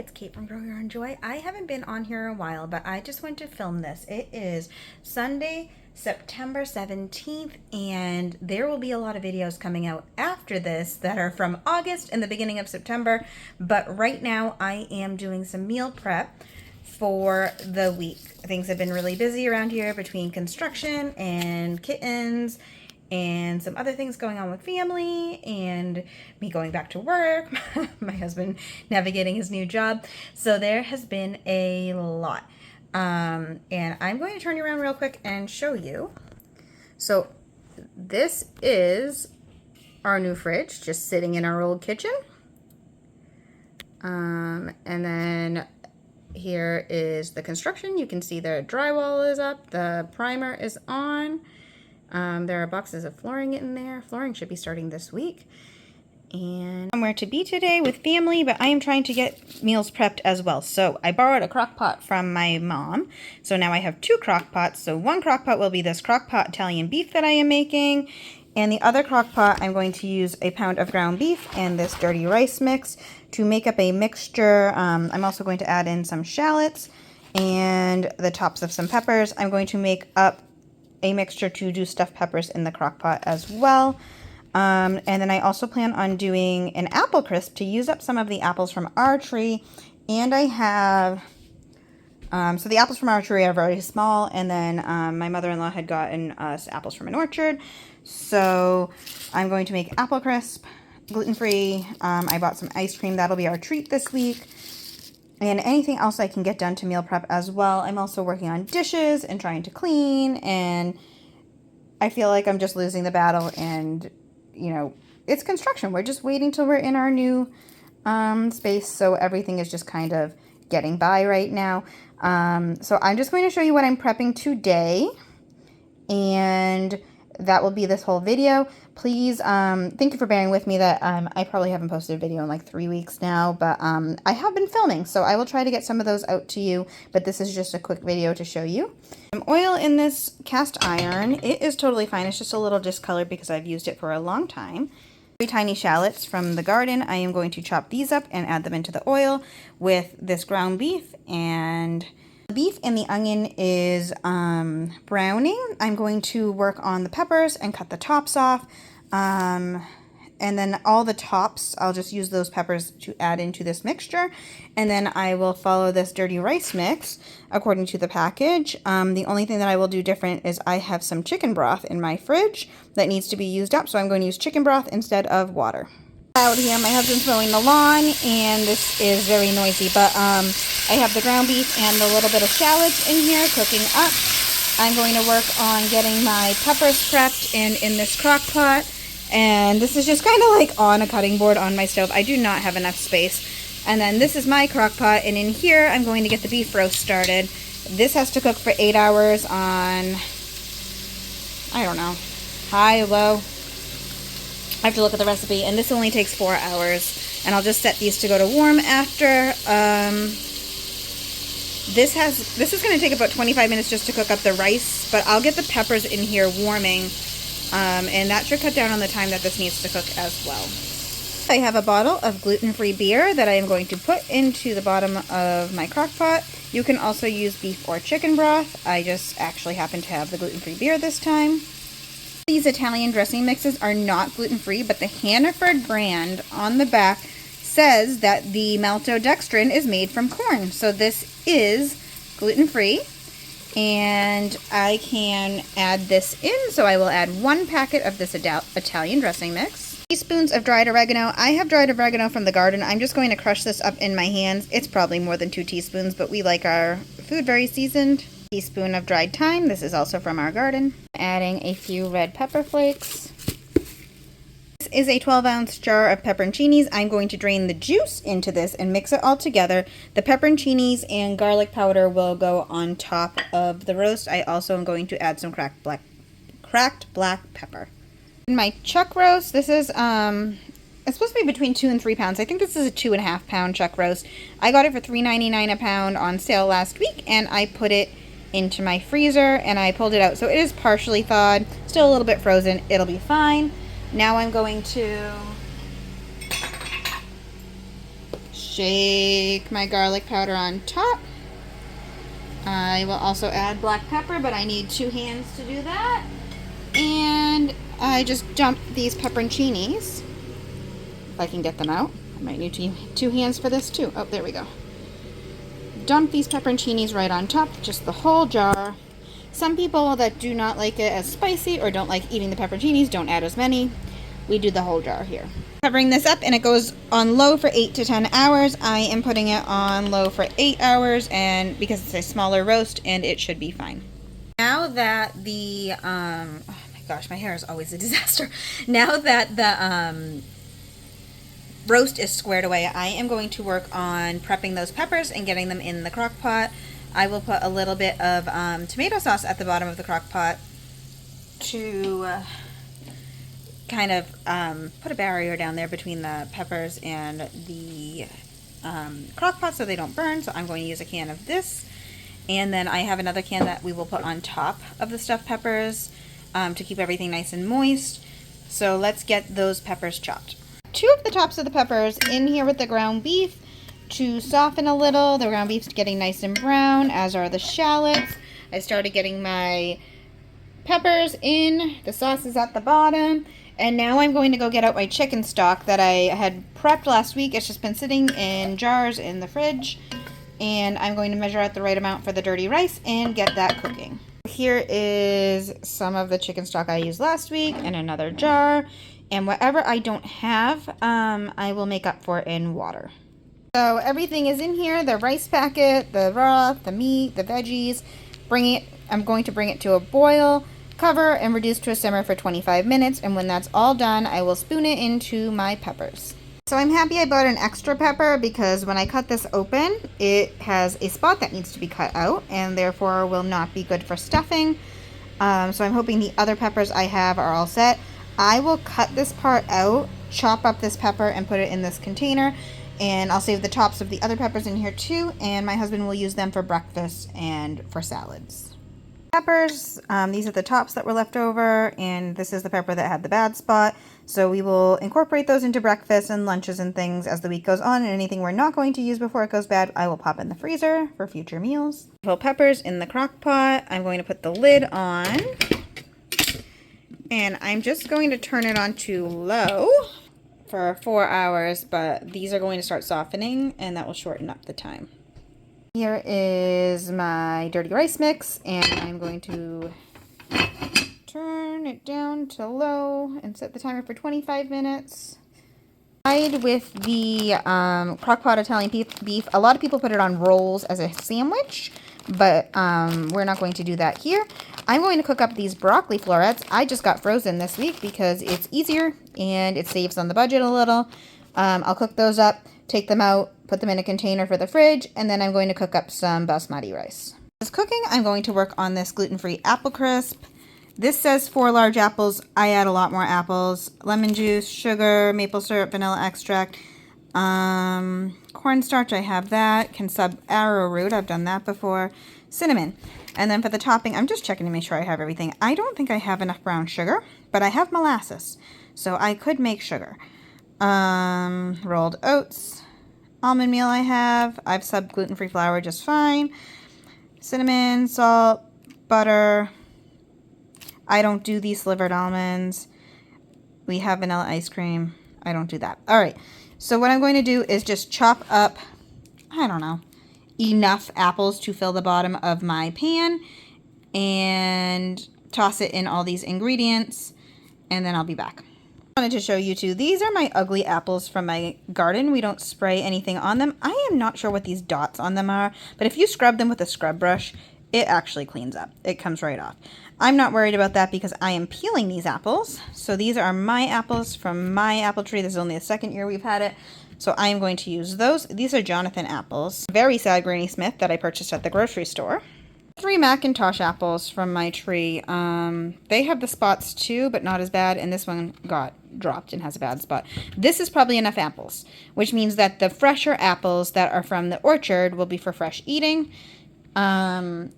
it's Kate from Grow Your Own Joy. I haven't been on here in a while, but I just went to film this. It is Sunday, September 17th, and there will be a lot of videos coming out after this that are from August and the beginning of September. But right now I am doing some meal prep for the week. Things have been really busy around here between construction and kittens and some other things going on with family and me going back to work, my husband navigating his new job. So there has been a lot. And I'm going to turn you around real quick and show you. So this is our new fridge just sitting in our old kitchen. And then here is the construction. You can see the drywall is up, the primer is on. There are boxes of flooring in there. Flooring should be starting this week. And somewhere to be today with family, but I am trying to get meals prepped as well. So I borrowed a crock pot from my mom. So now I have two crock pots. So one crock pot will be this crock pot Italian beef that I am making. And the other crock pot, I'm going to use a pound of ground beef and this dirty rice mix to make up a mixture. I'm also going to add in some shallots and the tops of some peppers. I'm going to make up a mixture to do stuffed peppers in the crock pot as well. And then I also plan on doing an apple crisp to use up some of the apples from our tree. And I have, so the apples from our tree are very small. And then my mother-in-law had gotten us apples from an orchard. So I'm going to make apple crisp, gluten-free. I bought some ice cream. That'll be our treat this week. And anything else I can get done to meal prep as well. I'm also working on dishes and trying to clean. And I feel like I'm just losing the battle. And, you know, it's construction. We're just waiting till we're in our new space. So everything is just kind of getting by right now. So I'm just going to show you what I'm prepping today. And that will be this whole video. Please, thank you for bearing with me that I probably haven't posted a video in like 3 weeks now, but I have been filming, so I will try to get some of those out to you, but this is just a quick video to show you. Some oil in this cast iron. It is totally fine. It's just a little discolored because I've used it for a long time. Very tiny shallots from the garden. I am going to chop these up and add them into the oil with this ground beef, and the beef and the onion is browning. I'm going to work on the peppers and cut the tops off. And then all the tops, I'll just use those peppers to add into this mixture. And then I will follow this dirty rice mix according to the package. The only thing that I will do different is I have some chicken broth in my fridge that needs to be used up. So I'm going to use chicken broth instead of water. Out here, my husband's mowing the lawn, and this is very noisy, but I have the ground beef and a little bit of shallots in here cooking up. I'm going to work on getting my peppers prepped and in this crock pot, and this is just kind of like on a cutting board on my stove. I do not have enough space. And then this is my crock pot, and in here I'm going to get the beef roast started. This has to cook for 8 hours on, I don't know, high, low. I have to look at the recipe, and this only takes 4 hours, and I'll just set these to go to warm after. This is going to take about 25 minutes just to cook up the rice, but I'll get the peppers in here warming, and that should cut down on the time that this needs to cook as well. I have a bottle of gluten-free beer that I am going to put into the bottom of my crock pot. You can also use beef or chicken broth. I just actually happen to have the gluten-free beer this time. These Italian dressing mixes are not gluten-free, but the Hannaford brand on the back says that the maltodextrin is made from corn. So this is gluten-free, and I can add this in. So I will add 1 packet of this Italian dressing mix. Teaspoons of dried oregano. I have dried oregano from the garden. I'm just going to crush this up in my hands. It's probably more than 2 teaspoons, but we like our food very seasoned. Teaspoon of dried thyme. This is also from our garden. Adding a few red pepper flakes. This is a 12-ounce jar of pepperoncinis. I'm going to drain the juice into this and mix it all together. The pepperoncinis and garlic powder will go on top of the roast. I also am going to add some cracked black pepper. In my chuck roast, this is it's supposed to be between 2 and 3 pounds. I think this is a 2.5 pound chuck roast. I got it for $3.99 a pound on sale last week, and I put it into my freezer and I pulled it out. So it is partially thawed, still a little bit frozen. It'll be fine. Now I'm going to shake my garlic powder on top. I will also add black pepper, but I need 2 hands to do that. And I just dump these pepperoncinis. If I can get them out. I might need 2 hands for this too. Oh, there we go. Dump these pepperoncinis right on top, just the whole jar. Some people that do not like it as spicy or don't like eating the pepperoncinis don't add as many. We do the whole jar here. Covering this up, and it goes on low for 8 to 10 hours. I am putting it on low for 8 hours, and because it's a smaller roast, and it should be fine. Now that the oh my gosh, my hair is always a disaster. Now that the roast is squared away, I am going to work on prepping those peppers and getting them in the crock pot. I will put a little bit of tomato sauce at the bottom of the crock pot to kind of put a barrier down there between the peppers and the crock pot so they don't burn. So I'm going to use a can of this, and then I have another can that we will put on top of the stuffed peppers to keep everything nice and moist. So let's get those peppers chopped. 2 of the tops of the peppers in here with the ground beef to soften a little. The ground beef's getting nice and brown, as are the shallots. I started getting my peppers in. The sauce is at the bottom. And now I'm going to go get out my chicken stock that I had prepped last week. It's just been sitting in jars in the fridge. And I'm going to measure out the right amount for the dirty rice and get that cooking. Here is some of the chicken stock I used last week in another jar. And whatever I don't have, I will make up for in water. So everything is in here, the rice packet, the broth, the meat, the veggies. I'm going to bring it to a boil, cover, and reduce to a simmer for 25 minutes. And when that's all done, I will spoon it into my peppers. So I'm happy I bought an extra pepper because when I cut this open, it has a spot that needs to be cut out and therefore will not be good for stuffing. So I'm hoping the other peppers I have are all set. I will cut this part out, chop up this pepper, and put it in this container. And I'll save the tops of the other peppers in here too, and my husband will use them for breakfast and for salads. Peppers, these are the tops that were left over, and this is the pepper that had the bad spot. So we will incorporate those into breakfast and lunches and things as the week goes on, and anything we're not going to use before it goes bad, I will pop in the freezer for future meals. Whole peppers in the crock pot. I'm going to put the lid on, and I'm just going to turn it on to low for 4 hours, but these are going to start softening and that will shorten up the time. Here is my dirty rice mix, and I'm going to turn it down to low and set the timer for 25 minutes. With the Crockpot Italian beef, a lot of people put it on rolls as a sandwich, but we're not going to do that here. I'm going to cook up these broccoli florets. I just got frozen this week because it's easier and it saves on the budget a little. I'll cook those up, take them out, put them in a container for the fridge, and then I'm going to cook up some basmati rice. As cooking, I'm going to work on this gluten-free apple crisp. This says 4 large apples. I add a lot more apples. Lemon juice, sugar, maple syrup, vanilla extract, cornstarch, I have that. Can sub arrowroot, I've done that before. Cinnamon. And then for the topping, I'm just checking to make sure I have everything. I don't think I have enough brown sugar, but I have molasses, so I could make sugar. Rolled oats, almond meal I've subbed gluten-free flour just fine. Cinnamon, salt, butter. I don't do these slivered almonds. We have vanilla ice cream. I don't do that. All right. So what I'm going to do is just chop up, I don't know, enough apples to fill the bottom of my pan and toss it in all these ingredients, and then I'll be back. I wanted to show you too. These are my ugly apples from my garden. We don't spray anything on them. I am not sure what these dots on them are, but if you scrub them with a scrub brush, it actually cleans up. It comes right off. I'm not worried about that because I am peeling these apples. So these are my apples from my apple tree. This is only the 2nd year we've had it. So I am going to use those. These are Jonathan apples. Very sad Granny Smith that I purchased at the grocery store. 3 Macintosh apples from my tree. They have the spots too, but not as bad. And this one got dropped and has a bad spot. This is probably enough apples, which means that the fresher apples that are from the orchard will be for fresh eating. And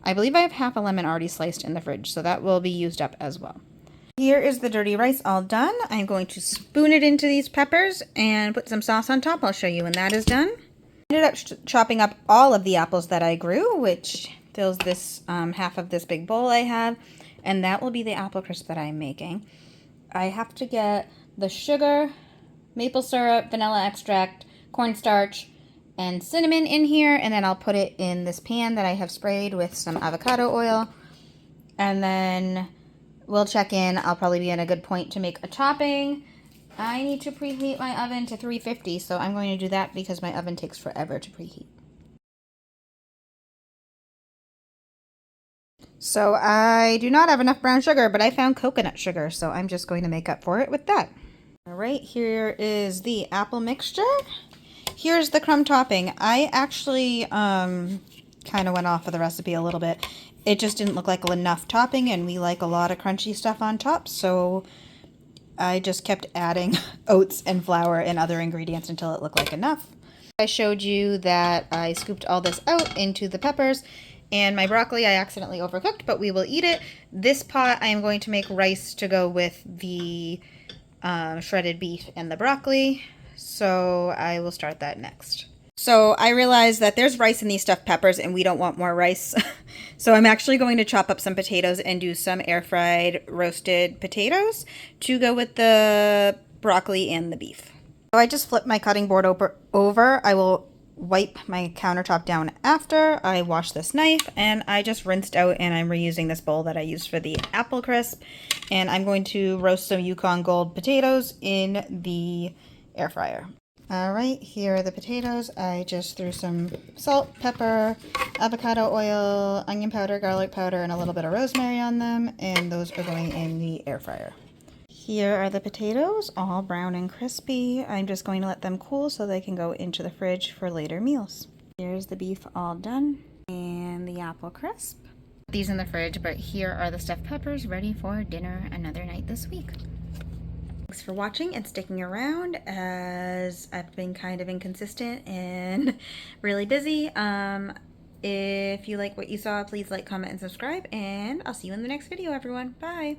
I believe I have half a lemon already sliced in the fridge, so that will be used up as well. Here is the dirty rice all done. I'm going to spoon it into these peppers and put some sauce on top. I'll show you when that is done. I ended up chopping up all of the apples that I grew, which fills this half of this big bowl I have, and that will be the apple crisp that I'm making. I have to get the sugar, maple syrup, vanilla extract, cornstarch, and cinnamon in here, and then I'll put it in this pan that I have sprayed with some avocado oil, and then we'll check in. I'll probably be at a good point to make a topping. I need to preheat my oven to 350, so I'm going to do that because my oven takes forever to preheat. So I do not have enough brown sugar, but I found coconut sugar, so I'm just going to make up for it with that. All right, here is the apple mixture. Here's the crumb topping. I actually kind of went off of the recipe a little bit. It just didn't look like enough topping, and we like a lot of crunchy stuff on top, so I just kept adding oats and flour and other ingredients until it looked like enough. I showed you that I scooped all this out into the peppers, and my broccoli I accidentally overcooked, but we will eat it. This pot I am going to make rice to go with the shredded beef and the broccoli, so I will start that next. So I realized that there's rice in these stuffed peppers and we don't want more rice. So I'm actually going to chop up some potatoes and do some air fried roasted potatoes to go with the broccoli and the beef. So I just flipped my cutting board over. I will wipe my countertop down after I wash this knife, and I just rinsed out, and I'm reusing this bowl that I used for the apple crisp, and I'm going to roast some Yukon Gold potatoes in the air fryer. All right, here are the potatoes. I just threw some salt, pepper, avocado oil, onion powder, garlic powder, and a little bit of rosemary on them, and those are going in the air fryer. Here are the potatoes, all brown and crispy. I'm just going to let them cool so they can go into the fridge for later meals. Here's the beef all done, and the apple crisp. These in the fridge, but here are the stuffed peppers ready for dinner another night this week. Thanks for watching and sticking around, as I've been kind of inconsistent and really busy. If you like what you saw, please like, comment, and subscribe, and I'll see you in the next video, everyone. Bye!